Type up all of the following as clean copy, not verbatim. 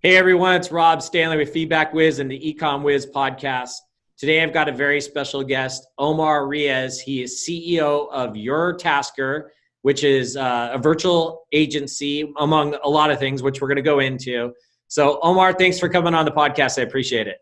Hey everyone, it's Rob Stanley with FeedbackWhiz and the EcomWhiz podcast. Today I've got a very special guest, Omer Riaz. He is CEO of Urtasker, which is a virtual agency among a lot of things, which we're going to go into. So Omer, thanks for coming on the podcast. I appreciate it.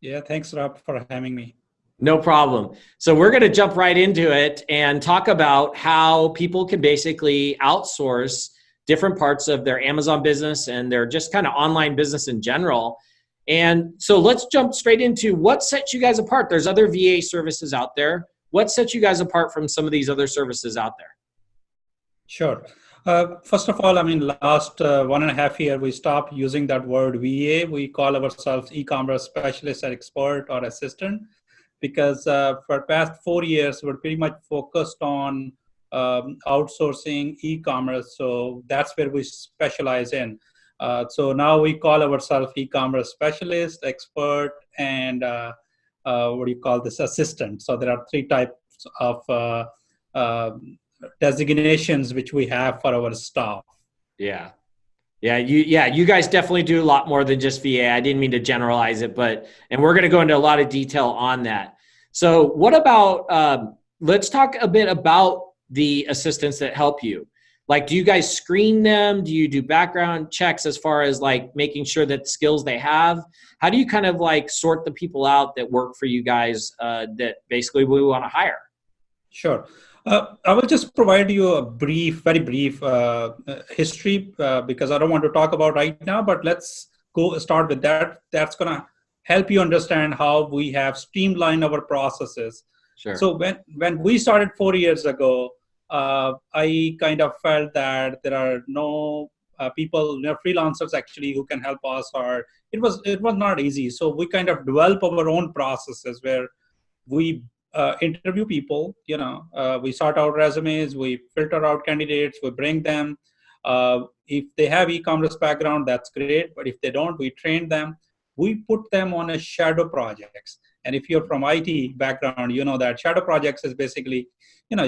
Yeah, thanks Rob for having me. No problem. So we're going to jump right into it and talk about how people can basically outsource different parts of their Amazon business and their just kind of online business in general. And so let's jump straight into what sets you guys apart. There's other VA services out there. What sets you guys apart from some of these other services out there? Sure. First of all, last 1.5 years, we stopped using that word VA. We call ourselves e-commerce specialist or expert or assistant because for the past 4 years, we're pretty much focused on outsourcing e-commerce. So that's where we specialize in. So now we call ourselves e-commerce specialist, expert, and assistant. So there are 3 types of designations which we have for our staff. Yeah. You guys definitely do a lot more than just VA. I didn't mean to generalize it, and we're going to go into a lot of detail on that. So what about, let's talk a bit about the assistants that help you. Like, do you guys screen them? Do you do background checks as far as like making sure that the skills they have? How do you kind of like sort the people out that work for you guys that basically we want to hire? Sure. I will just provide you a very brief history because I don't want to talk about right now, but let's start with that. That's going to help you understand how we have streamlined our processes. Sure. So when we started 4 years ago, I kind of felt that there are no people, freelancers actually who can help us, or it was not easy. So we kind of develop our own processes where we interview people, we sort out resumes, we filter out candidates, we bring them. If they have e-commerce background, that's great. But if they don't, we train them. We put them on a shadow projects. And if you're from IT background, you know that shadow projects is basically,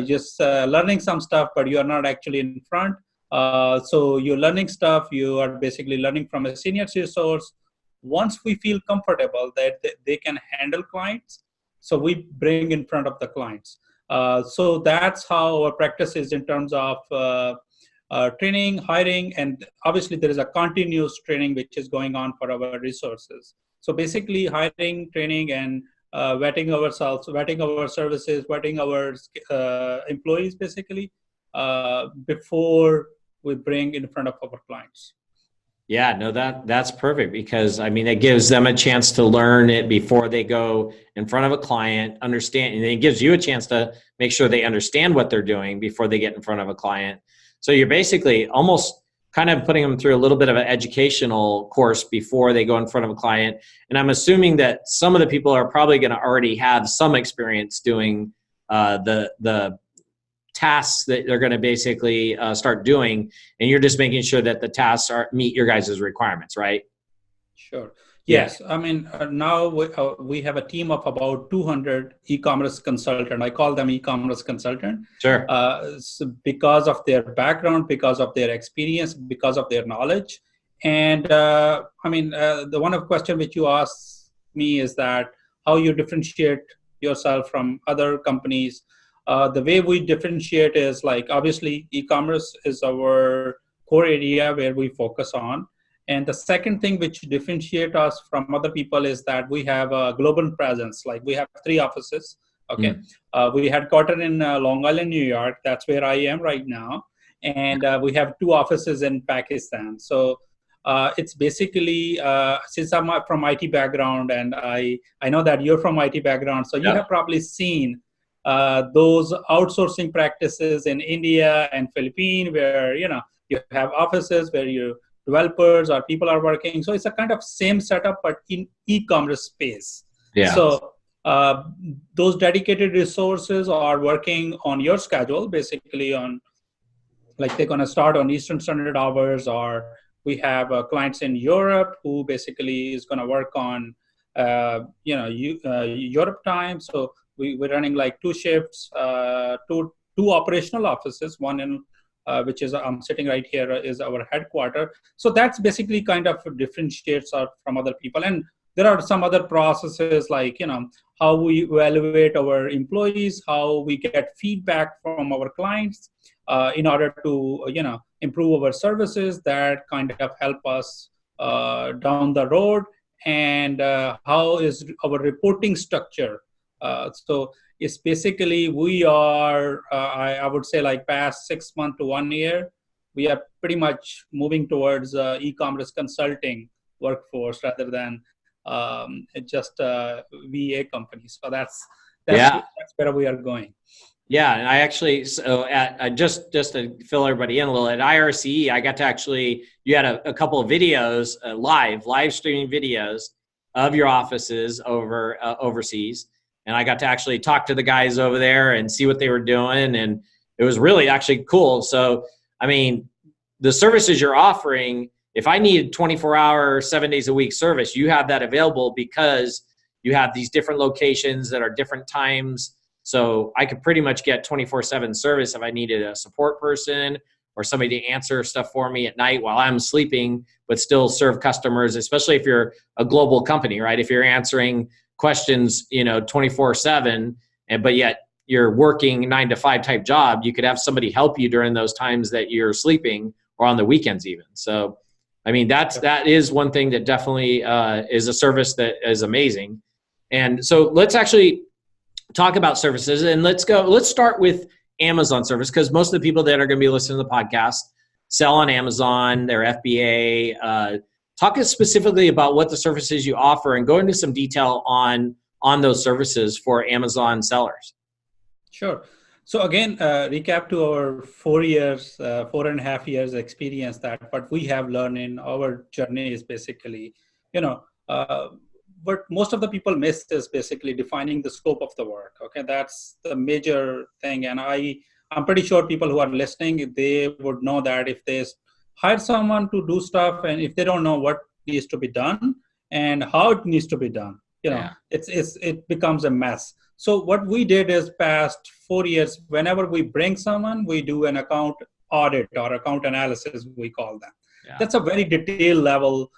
just learning some stuff, but you're not actually in front. So you're learning stuff. You are basically learning from a senior resource. Once we feel comfortable that they can handle clients, so we bring in front of the clients. So that's how our practice is in terms of training, hiring, and obviously there is a continuous training which is going on for our resources. So basically hiring, training, and vetting ourselves, vetting our services, vetting our employees basically before we bring in front of our clients. Yeah, no, that's perfect because it gives them a chance to learn it before they go in front of a client, understand, and it gives you a chance to make sure they understand what they're doing before they get in front of a client. So you're basically almost kind of putting them through a little bit of an educational course before they go in front of a client. And I'm assuming that some of the people are probably going to already have some experience doing the tasks that they're going to basically start doing, and you're just making sure that the tasks meet your guys' requirements, right? Sure. Yes. Yeah. Now we have a team of about 200 e-commerce consultant. I call them e-commerce consultant. Sure. So because of their background, because of their experience, because of their knowledge. And the one of question which you asked me is that how you differentiate yourself from other companies. The way we differentiate is like, obviously, e-commerce is our core area where we focus on. And the second thing which differentiates us from other people is that we have a global presence. Like we have 3 offices. Okay. We headquartered in Long Island, New York. That's where I am right now. And we have 2 offices in Pakistan. So it's basically, since I'm from IT background and I know that you're from IT background, so you have probably seen those outsourcing practices in India and Philippines where, you have offices where developers or people are working. So it's a kind of same setup, but in e-commerce space. Yeah. So those dedicated resources are working on your schedule, basically on, like they're going to start on Eastern Standard Hours, or we have clients in Europe who basically is going to work on, Europe time. So we're running like 2 shifts, two operational offices, one in which is I'm sitting right here, is our headquarter. So that's basically kind of differentiates us from other people. And there are some other processes like, how we evaluate our employees, how we get feedback from our clients in order to, improve our services that kind of help us down the road, and how is our reporting structure. So it's basically we are, I would say like past 6 months to 1 year, we are pretty much moving towards e-commerce consulting workforce rather than just a VA company. So that's where we are going. Yeah, and I actually, so just to fill everybody in a little, at IRCE, I got to actually, you had a couple of videos, live streaming videos of your offices overseas, and I got to actually talk to the guys over there and see what they were doing, and it was really actually cool. So, I mean, the services you're offering, if I need 24-hour, 7 days a week service, you have that available because you have these different locations that are different times. So I could pretty much get 24/7 service if I needed a support person or somebody to answer stuff for me at night while I'm sleeping, but still serve customers, especially if you're a global company, right? If you're answering questions, 24/7, but yet you're working 9 to 5 type job, you could have somebody help you during those times that you're sleeping or on the weekends even. So, I mean, that is one thing that definitely is a service that is amazing. And so let's actually talk about services, and let's start with Amazon service, because most of the people that are going to be listening to the podcast sell on Amazon, they're FBA. Talk us specifically about what the services you offer and go into some detail on those services for Amazon sellers. Sure. So again, recap to our 4.5 years experience, that what we have learned in our journey is basically, what most of the people miss is basically defining the scope of the work. Okay, that's the major thing. And I'm pretty sure people who are listening, they would know that if they hire someone to do stuff, and if they don't know what needs to be done and how it needs to be done, it becomes a mess. So what we did is past 4 years, whenever we bring someone, we do an account audit or account analysis, we call them. Yeah. That's a very detailed level,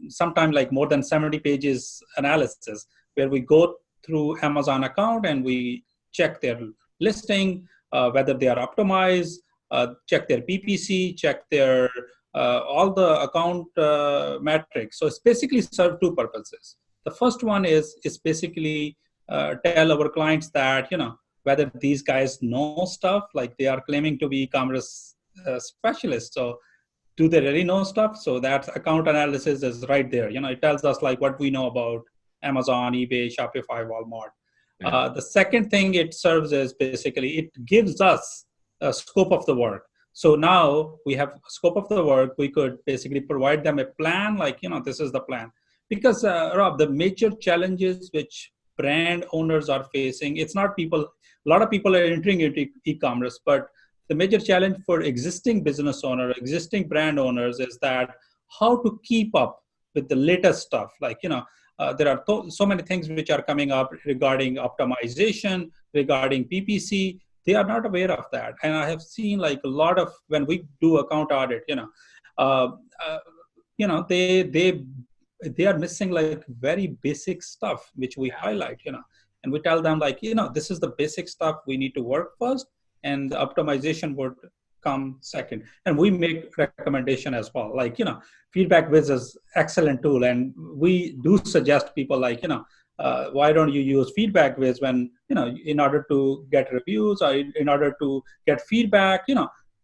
sometimes like more than 70 pages analysis, where we go through Amazon account and we check their listing, whether they are optimized, check their PPC, check their all the account metrics. So it's basically serve two purposes. The first one is basically tell our clients that, whether these guys know stuff, like they are claiming to be e-commerce specialists. So do they really know stuff? So that account analysis is right there. It tells us like what we know about Amazon, eBay, Shopify, Walmart. Yeah. The second thing it serves is basically it gives us a scope of the work. So now we have a scope of the work. We could basically provide them a plan, like, this is the plan. Because, Rob, the major challenges which brand owners are facing, it's not people, a lot of people are entering into e-commerce, but the major challenge for existing business owner, existing brand owners is that how to keep up with the latest stuff. Like, there are so many things which are coming up regarding optimization, regarding PPC. They are not aware of that. And I have seen like a lot of, when we do account audit, they are missing like very basic stuff, which we highlight, and we tell them like, this is the basic stuff we need to work first, and the optimization would come second. And we make recommendation as well. Like, FeedbackWhiz is excellent tool. And we do suggest people like, why don't you use FeedbackWhiz when, in order to get reviews or in order to get feedback,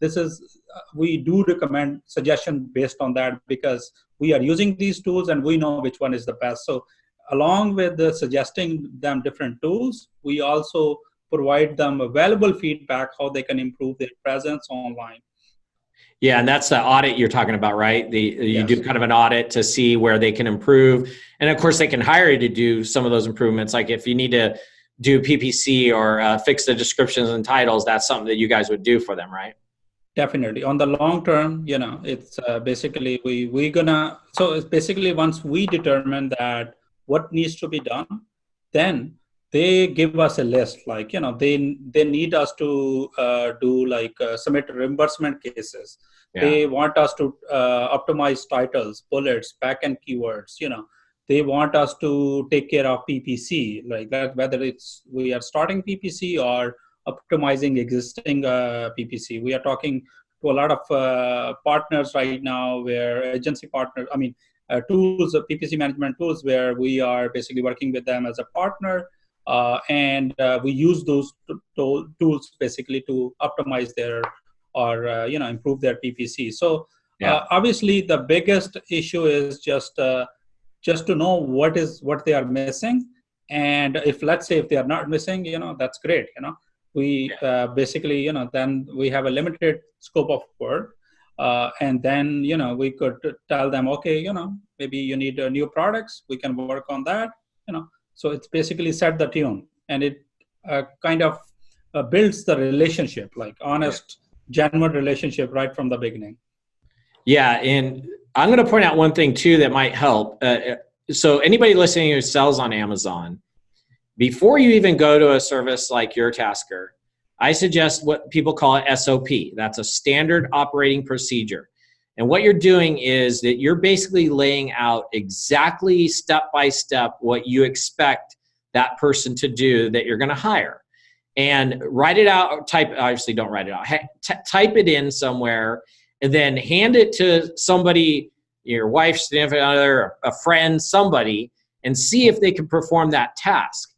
this is, we do recommend suggestion based on that, because we are using these tools and we know which one is the best. So along with the suggesting them different tools, we also provide them available feedback, how they can improve their presence online. Yeah, and that's the audit you're talking about, right? You do kind of an audit to see where they can improve. And of course, they can hire you to do some of those improvements. Like if you need to do PPC or fix the descriptions and titles, that's something that you guys would do for them, right? Definitely. On the long term, it's basically so it's basically once we determine that what needs to be done, then they give us a list, like, they need us to do like submit reimbursement cases. Yeah. They want us to optimize titles, bullets, backend keywords. They want us to take care of PPC, like that, whether we are starting PPC or optimizing existing PPC. We are talking to a lot of partners right now, where agency partners, tools, PPC management tools, where we are basically working with them as a partner. And we use those tools basically to optimize their or improve their PPC. So obviously the biggest issue is just to know what they are missing, and if, let's say, if they are not missing, that's great. We basically, then we have a limited scope of work, and then we could tell them, okay, maybe you need new products, we can work on that. So it's basically set the tune, and it kind of builds the relationship, like honest, genuine relationship right from the beginning. Yeah, and I'm going to point out one thing too that might help. So anybody listening who sells on Amazon, before you even go to a service like Urtasker, I suggest what people call it SOP. That's a standard operating procedure. And what you're doing is that you're basically laying out exactly step by step what you expect that person to do that you're going to hire. And write it out, obviously don't write it out, type it in somewhere, and then hand it to somebody, your wife, significant other, a friend, somebody, and see if they can perform that task.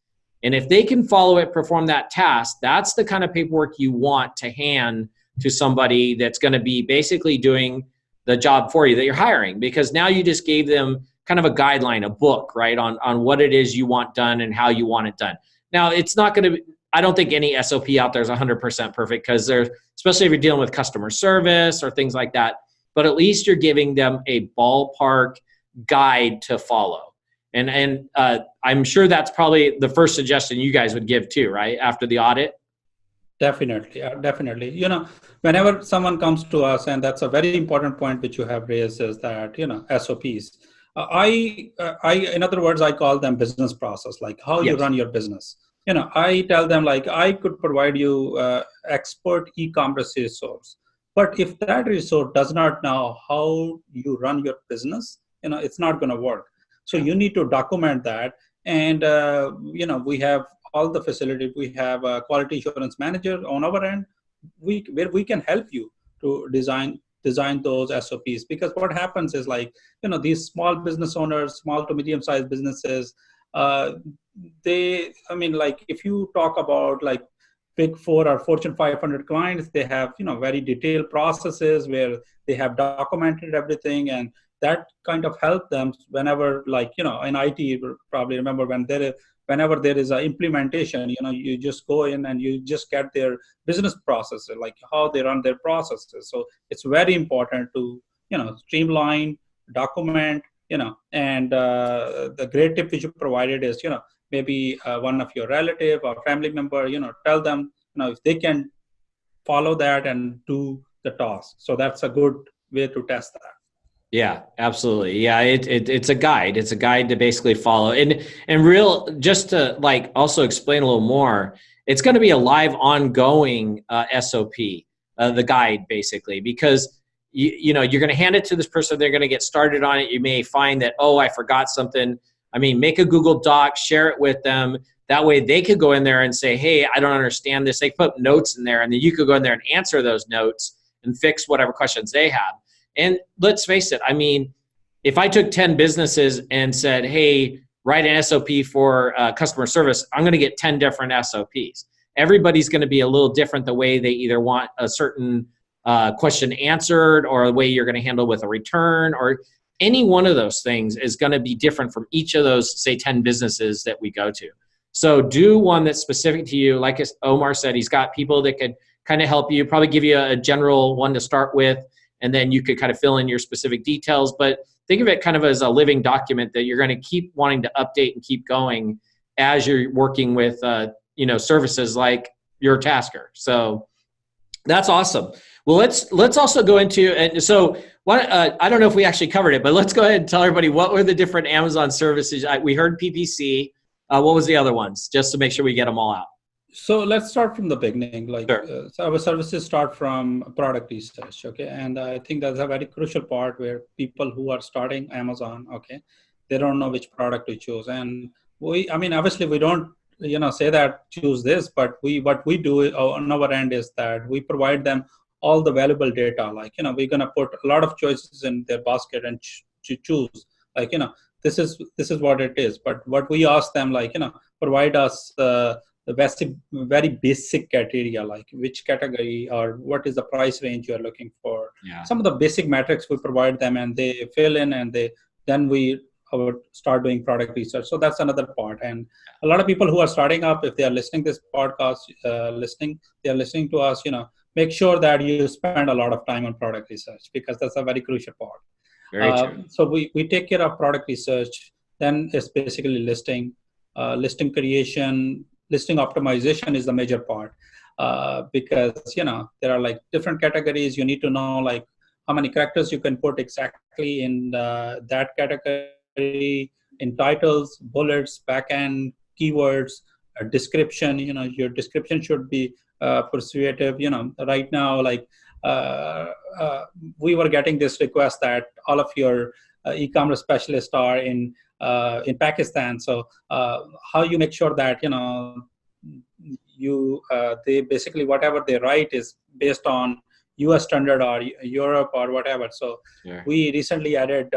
And if they can follow it, perform that task, that's the kind of paperwork you want to hand to somebody that's going to be basically doing the job for you that you're hiring, because now you just gave them kind of a guideline, a book, right, on what it is you want done and how you want it done. Now, it's not going to, I don't think any SOP out there is 100% perfect, because there's, especially if you're dealing with customer service or things like that, but at least you're giving them a ballpark guide to follow. And I'm sure that's probably the first suggestion you guys would give too, right, after the audit? Definitely, definitely. Whenever someone comes to us, and that's a very important point which you have raised, is that, SOPs. In other words, I call them business process, like how you run your business. I tell them, like, I could provide you expert e-commerce resource, but if that resource does not know how you run your business, it's not going to work. So you need to document that. And, we have all the facilities. We have a quality assurance manager on our end, where we can help you to design those SOPs. Because what happens is, like, these small business owners, small to medium-sized businesses, if you talk about like Big 4 or Fortune 500 clients, they have, very detailed processes where they have documented everything, and that kind of help them whenever, like, in IT, you probably remember whenever there is an implementation, you just go in and you just get their business processes, like how they run their processes. So it's very important to, streamline, document, and the great tip which you provided is, maybe one of your relative or family member, tell them, if they can follow that and do the task. So that's a good way to test that. Yeah, absolutely. Yeah, it's a guide. It's a guide to basically follow. And just to like also explain a little more, it's going to be a live ongoing SOP, the guide basically, because you're going to hand it to this person. They're going to get started on it. You may find that, oh, I forgot something. Make a Google Doc, share it with them. That way they could go in there and say, hey, I don't understand this. They put notes in there, and then you could go in there and answer those notes and fix whatever questions they have. And let's face it, if I took 10 businesses and said, hey, write an SOP for customer service, I'm going to get 10 different SOPs. Everybody's going to be a little different the way they either want a certain question answered, or the way you're going to handle with a return, or any one of those things is going to be different from each of those, say, 10 businesses that we go to. So do one that's specific to you. Like Omar said, he's got people that could kind of help you, probably give you a general one to start with, and then you could kind of fill in your specific details. But think of it kind of as a living document that you're going to keep wanting to update and keep going as you're working with, services like Urtasker. So that's awesome. Well, let's also go into, and so what, I don't know if we actually covered it, but let's go ahead and tell everybody what were the different Amazon services. We heard PPC. What was the other ones? Just to make sure we get them all out. So let's start from the beginning. Sure. So our services start from product research, okay? And I think that's a very crucial part where people who are starting Amazon, okay, they don't know which product to choose. And obviously we don't, say that choose this, but what we do on our end is that we provide them all the valuable data. Like, we're gonna put a lot of choices in their basket and choose. Like, this is what it is. But what we ask them, like, provide us the very basic criteria, like which category or what is the price range you're looking for. Yeah. Some of the basic metrics we provide them, and they fill in, and then we start doing product research. So that's another part. And a lot of people who are starting up, if they are listening this podcast, they are listening to us, make sure that you spend a lot of time on product research, because that's a very crucial part. Very true. So we take care of product research. Then it's basically listing creation. Listing optimization is the major part, because there are like different categories. You need to know like how many characters you can put exactly in that category, in titles, bullets, backend, keywords, description. Your description should be persuasive. Right now, like we were getting this request that all of your e-commerce specialists are in Pakistan. So how you make sure that they basically whatever they write is based on US standard or Europe or whatever. So we recently added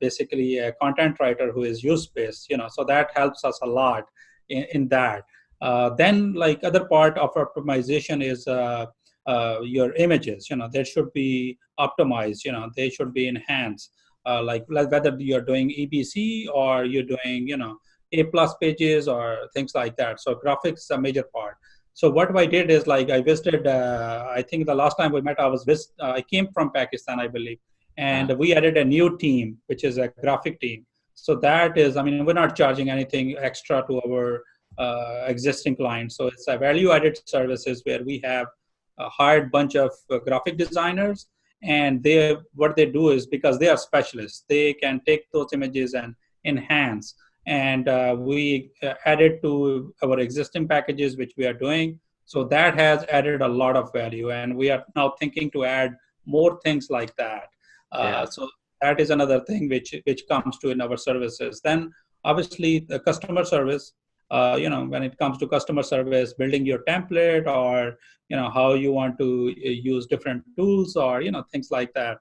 basically a content writer who is use based. So that helps us a lot in that. Then like other part of optimization is your images. They should be optimized. They should be enhanced. Like whether you're doing EBC or you're doing, A+ pages or things like that. So graphics is a major part. So what I did is like I visited, I think the last time we met, I came from Pakistan, I believe. And we added a new team, which is a graphic team. So that is, we're not charging anything extra to our existing clients. So it's a value-added services where we have hired bunch of graphic designers. And what they do is, because they are specialists, they can take those images and enhance. And we add it to our existing packages, which we are doing. So that has added a lot of value. And we are now thinking to add more things like that. So that is another thing which comes to in our services. Then obviously the customer service, when it comes to customer service, building your template or, how you want to use different tools or, things like that.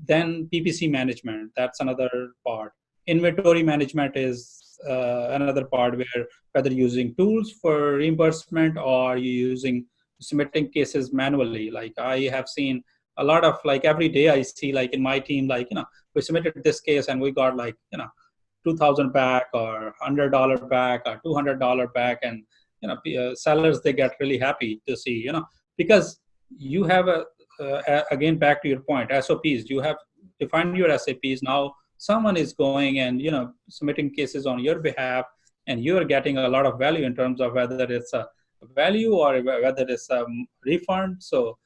Then PPC management, that's another part. Inventory management is another part where whether using tools for reimbursement or you using submitting cases manually. Like I have seen a lot of like every day I see like in my team, like, we submitted this case and we got like, $2,000 back or $100 back or $200 back. And, sellers, they get really happy to see, because you have again, back to your point, SOPs, you have defined your SOPs. Now someone is going and, submitting cases on your behalf, and you're getting a lot of value in terms of whether it's a value or whether it's a refund. So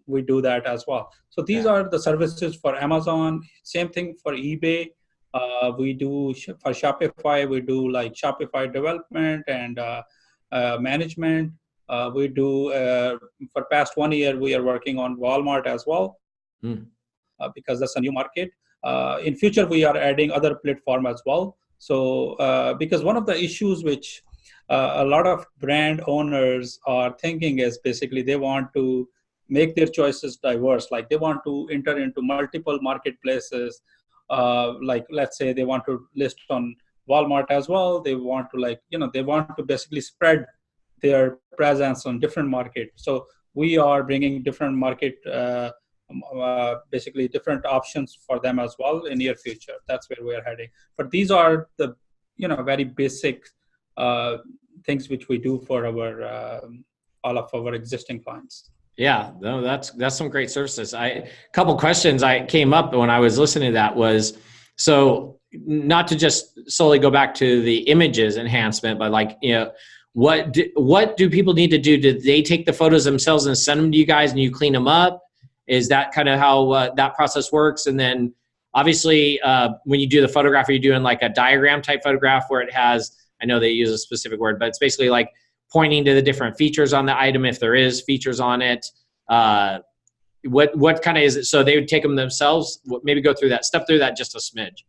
we do that as well. So these are the services for Amazon. Same thing for eBay. We do for Shopify, we do like Shopify development and management. We do for past 1 year, we are working on Walmart as well, because that's a new market. In future, we are adding other platform as well. So because one of the issues which a lot of brand owners are thinking is basically they want to make their choices diverse. Like they want to enter into multiple marketplaces. Like let's say they want to list on Walmart as well. They want to they want to basically spread their presence on different market. So we are bringing different market, basically different options for them as well in near future. That's where we are heading. But these are the very basic things which we do for our all of our existing clients. Yeah, no, that's some great services. A couple questions I came up when I was listening to that was, so not to just solely go back to the images enhancement, but like, what do people need to do? Did they take the photos themselves and send them to you guys and you clean them up? Is that kind of how that process works? And then obviously, when you do the photograph, are you doing like a diagram type photograph where it has, I know they use a specific word, but it's basically like pointing to the different features on the item if there is features on it. What kind of is it? So they would take them themselves, maybe go through that, step through that just a smidge.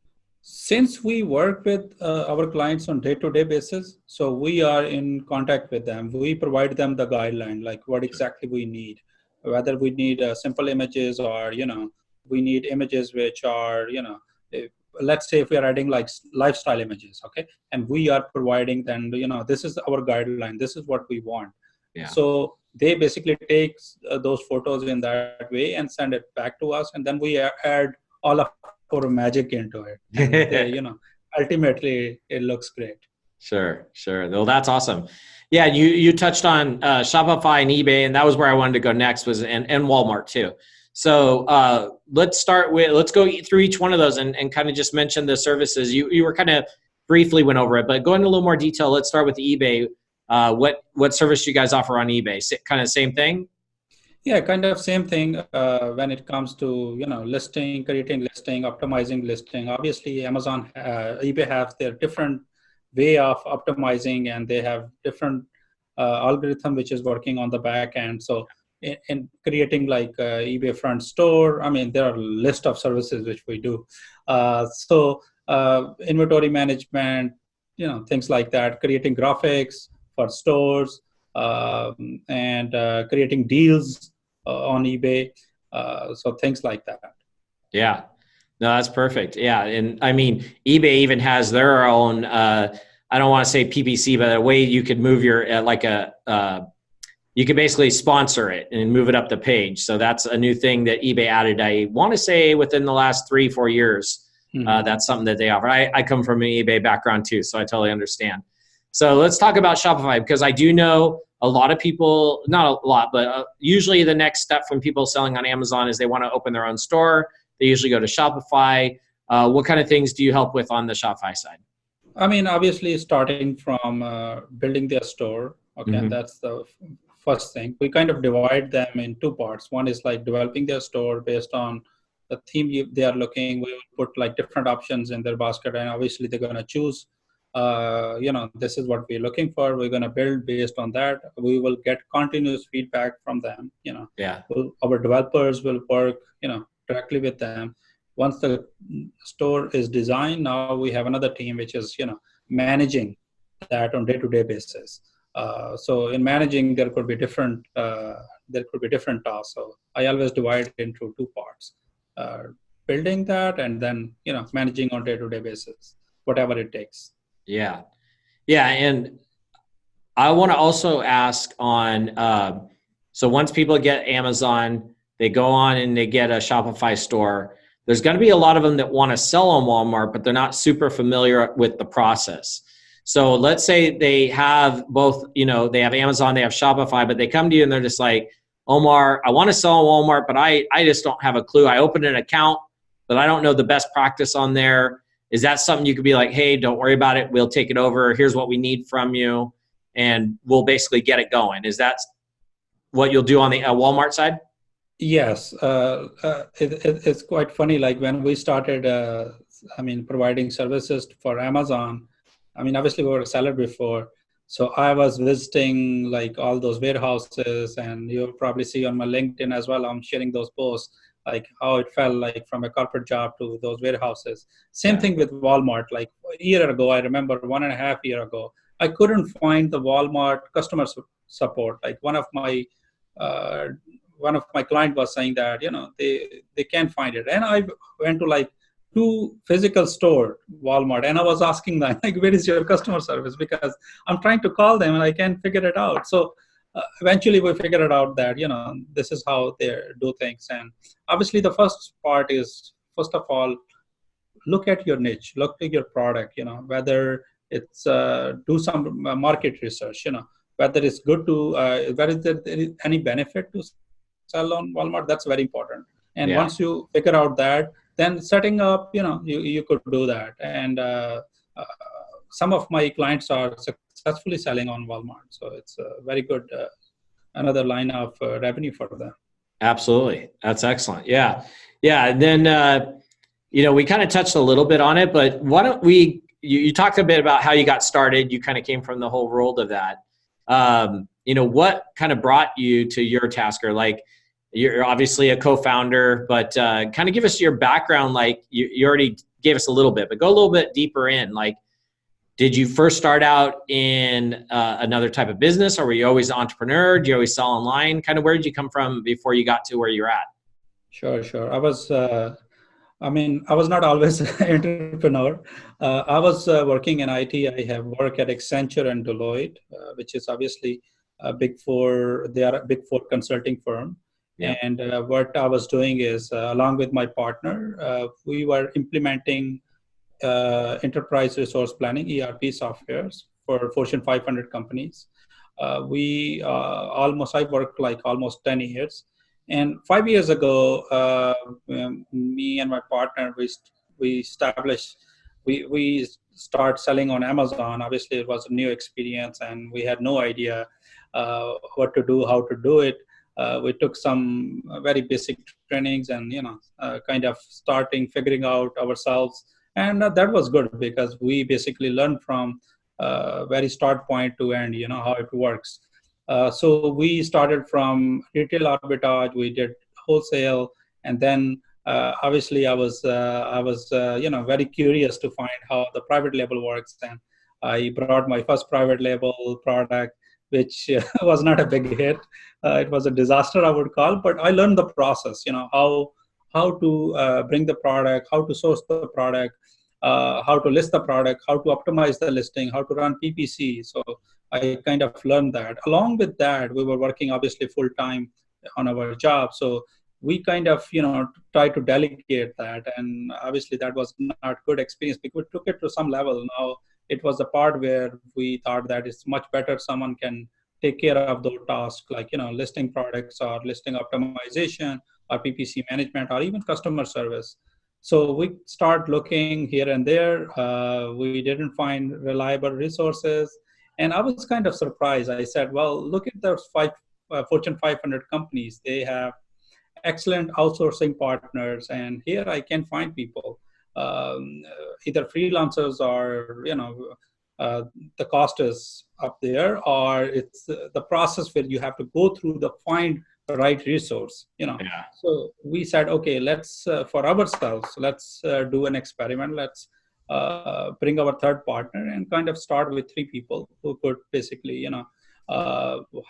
Since we work with our clients on day-to-day basis, so we are in contact with them. We provide them the guideline, like what exactly we need, whether we need simple images or, we need images which are, let's say if we are adding like lifestyle images, okay? And we are providing them, this is our guideline, this is what we want. Yeah. So they basically take those photos in that way and send it back to us. And then we add all of our magic into it. And they, ultimately it looks great. Sure. Well, that's awesome. Yeah. You touched on Shopify and eBay, and that was where I wanted to go next and Walmart too. So let's go through each one of those and kind of just mention the services. You were kind of briefly went over it, but go into a little more detail. Let's start with eBay. What service do you guys offer on eBay? Kind of same thing? Yeah, kind of same thing when it comes to, listing, creating listing, optimizing listing. Obviously, Amazon, eBay have their different way of optimizing, and they have different algorithm which is working on the back end. So in creating like eBay front store, there are a list of services which we do. Inventory management, things like that, creating graphics for stores, and creating deals on eBay. So things like that. Yeah, no, that's perfect. Yeah. And eBay even has their own, I don't want to say PPC, but a way you could move your, you could basically sponsor it and move it up the page. So that's a new thing that eBay added, I want to say within the last 3-4 years. Mm-hmm. That's something that they offer. I come from an eBay background too, so I totally understand. So let's talk about Shopify, because I do know a lot of people, not a lot, but usually the next step from people selling on Amazon is they want to open their own store. They usually go to Shopify. What kind of things do you help with on the Shopify side? Obviously starting from building their store. Okay, mm-hmm. That's the first thing. We kind of divide them in two parts. One is like developing their store based on the theme they are looking. We will put like different options in their basket, and obviously they're going to choose this is what we're looking for. We're going to build based on that. We will get continuous feedback from them. Our developers will work, directly with them. Once the store is designed, now we have another team which is, managing that on day-to-day basis. So in managing, there could be different tasks. So I always divide it into two parts: building that, and then managing on day-to-day basis, whatever it takes. Yeah. And I want to also ask on, so once people get Amazon, they go on and they get a Shopify store, there's going to be a lot of them that want to sell on Walmart, but they're not super familiar with the process. So let's say they have both, they have Amazon, they have Shopify, but they come to you and they're just like, Omer, I want to sell on Walmart, but I just don't have a clue. I opened an account, but I don't know the best practice on there. Is that something you could be like, hey, don't worry about it. We'll take it over. Here's what we need from you. And we'll basically get it going. Is that what you'll do on the Walmart side? Yes. It's quite funny. Like when we started, providing services for Amazon, obviously we were a seller before. So I was visiting like all those warehouses, and you'll probably see on my LinkedIn as well, I'm sharing those posts, like how it felt like from a corporate job to those warehouses. Same thing with Walmart. Like a year ago, I remember 1.5 years ago, I couldn't find the Walmart customer support. Like one of my client was saying that, they can't find it. And I went to like 2 physical store Walmart, and I was asking them, like, where is your customer service? Because I'm trying to call them and I can't figure it out. So eventually we figured out that, this is how they do things. And obviously the first part is, first of all, look at your niche, look at your product, whether it's, do some market research, whether it's good to, whether there is any benefit to sell on Walmart. That's very important. And once you figure out that, then setting up, you could do that. And some of my clients are successfully selling on Walmart. So it's a very good, another line of revenue for them. Absolutely. That's excellent. Yeah. And then we kind of touched a little bit on it, but why don't you talked a bit about how you got started. You kind of came from the whole world of that. What kind of brought you to Urtasker? Like, you're obviously a co-founder, but kind of give us your background. Like, you already gave us a little bit, but go a little bit deeper in. Like, did you first start out in another type of business, or were you always an entrepreneur? Did you always sell online? Kind of where did you come from before you got to where you're at? Sure. I was not always an entrepreneur. I was working in IT. I have worked at Accenture and Deloitte, which is obviously a big four. They are a big four consulting firm. Yeah. And what I was doing is, along with my partner, we were implementing enterprise resource planning (ERP) softwares for Fortune 500 companies. I worked like almost 10 years. And 5 years ago, me and my partner, we start selling on Amazon. Obviously, it was a new experience, and we had no idea what to do, how to do it. We took some very basic trainings, and kind of figuring out ourselves, and that was good because we basically learned from very start point to end. How it works. So we started from retail arbitrage. We did wholesale, and then obviously I was very curious to find how the private label works, and I brought my first private label product, which was not a big hit. It was a disaster, I would call, but I learned the process. How to bring the product, how to source the product, how to list the product, how to optimize the listing, how to run PPC. So I kind of learned that. Along with that, we were working obviously full time on our job. So we kind of, try to delegate that. And obviously that was not good experience because we took it to some level. Now it was a part where we thought that it's much better someone can take care of those tasks, like, listing products or listing optimization or PPC management or even customer service. So we start looking here and there. We didn't find reliable resources. And I was kind of surprised. I said, well, look at those Fortune 500 companies. They have excellent outsourcing partners. And here I can find people, either freelancers or, the cost is up there, or it's the process where you have to go through the find the right resource, Yeah. So we said, okay, let's for ourselves, let's do an experiment. Let's bring our third partner and kind of start with 3 people who could basically,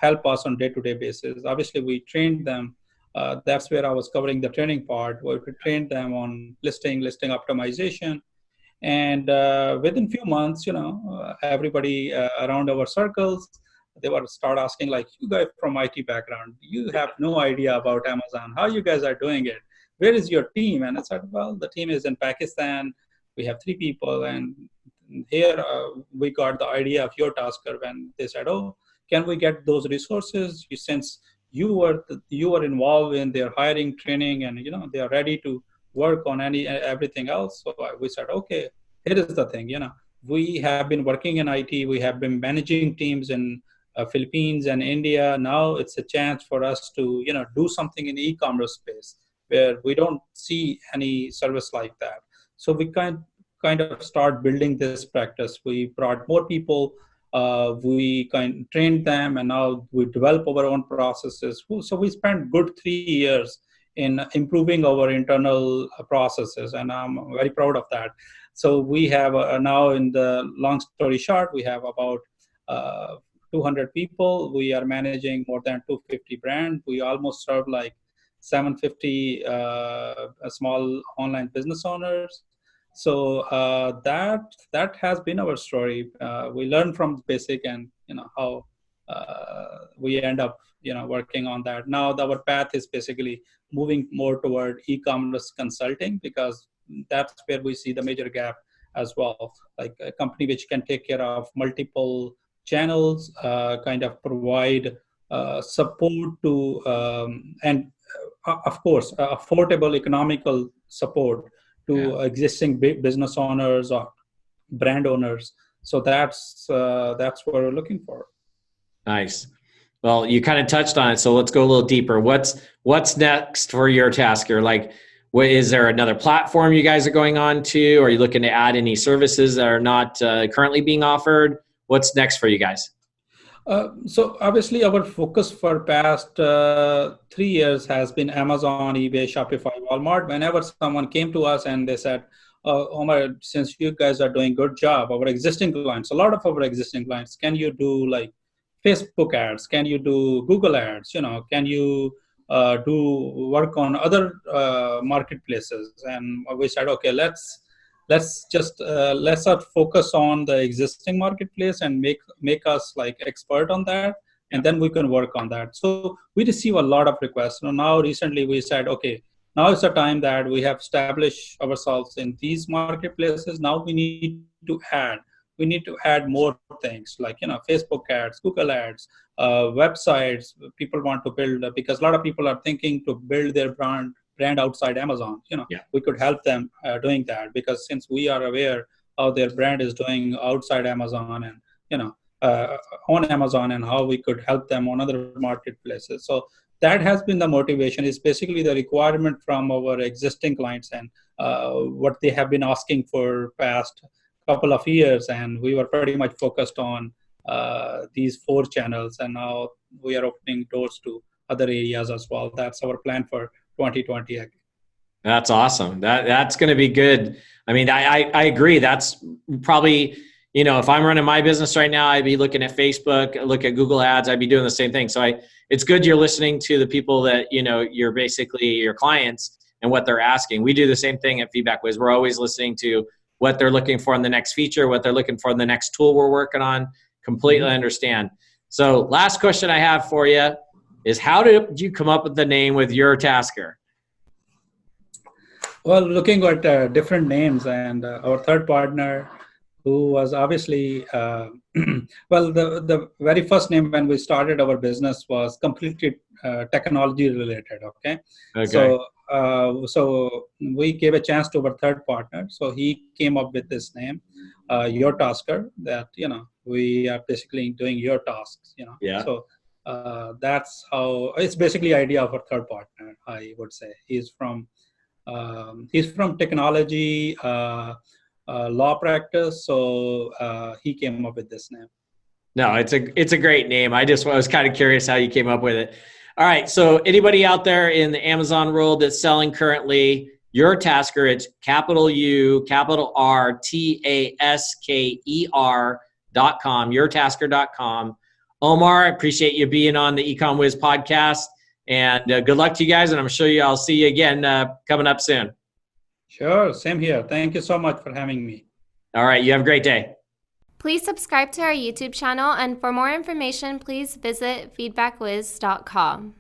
help us on day-to-day basis. Obviously, we trained them. That's where I was covering the training part, where we trained them on listing optimization. And within few months, everybody around our circles, they would start asking, like, you guys from IT background, you have no idea about Amazon. How you guys are doing it? Where is your team? And I said, well, the team is in Pakistan. We have 3 people. And here we got the idea of Urtasker when they said, oh, can we get those resources? Since you were involved in their hiring, training, and they are ready to work on everything else. So we said, okay, here is the thing. We have been working in IT. We have been managing teams in Philippines and India. Now it's a chance for us to do something in the e-commerce space where we don't see any service like that. So we kind of start building this practice. We brought more people. We trained them, and now we develop our own processes. So we spent good 3 years in improving our internal processes, and I'm very proud of that. So we have now, in the long story short, we have about 200 people. We are managing more than 250 brands. We almost serve like 750 small online business owners. So that has been our story. We learn from basic, and how we end up working on that. Now our path is basically moving more toward e-commerce consulting, because that's where we see the major gap as well. Like a company which can take care of multiple channels, kind of provide support to, and of course, affordable economical support to existing big business owners or brand owners. So that's what we're looking for. Nice. Well, you kind of touched on it, so let's go a little deeper. What's next for Urtasker? Like, What, is there another platform you guys are going on to? Are you looking to add any services that are not currently being offered? What's next for you guys? So obviously our focus for past 3 years has been Amazon, eBay, Shopify, Walmart. Whenever someone came to us and they said, Omer, since you guys are doing good job, our existing clients, a lot of our existing clients, can you do like Facebook ads? Can you do Google ads? Can you do work on other marketplaces? And we said, okay, let's not focus on the existing marketplace and make us like expert on that, and then we can work on that. So we receive a lot of requests. Now recently we said, okay, now is the time that we have established ourselves in these marketplaces. Now we need to add more things like Facebook ads, Google ads, websites. People want to build because a lot of people are thinking to build their brand outside Amazon. We could help them doing that, because since we are aware how their brand is doing outside Amazon and on Amazon, and how we could help them on other marketplaces. So that has been the motivation. Is basically the requirement from our existing clients and what they have been asking for past couple of years, and we were pretty much focused on these 4 channels, and now we are opening doors to other areas as well. That's our plan for 2020. That's awesome. That's going to be good. I mean, I agree. That's probably, if I'm running my business right now, I'd be looking at Facebook, look at Google ads. I'd be doing the same thing. So it's good you're listening to the people that, you're basically your clients and what they're asking. We do the same thing at FeedbackWhiz. We're always listening to what they're looking for in the next feature, what they're looking for in the next tool we're working on. Completely understand. So last question I have for you is, how did you come up with the name with Urtasker? Well, looking at different names, and our third partner, who was obviously, well, the very first name when we started our business was completely technology related. Okay. So we gave a chance to our third partner. So he came up with this name, Urtasker, that, we are basically doing your tasks, Yeah. So that's how it's basically idea of our third partner, I would say. He's from technology, law practice. So he came up with this name. No, it's a great name. I was kind of curious how you came up with it. All right. So anybody out there in the Amazon world that's selling currently, Urtasker, it's capital U, capital R, TASKER.com, Urtasker.com. Omer, I appreciate you being on the EconWhiz podcast, and good luck to you guys. And I'm sure I'll see you again coming up soon. Sure. Same here. Thank you so much for having me. All right. You have a great day. Please subscribe to our YouTube channel, and for more information, please visit feedbackwhiz.com.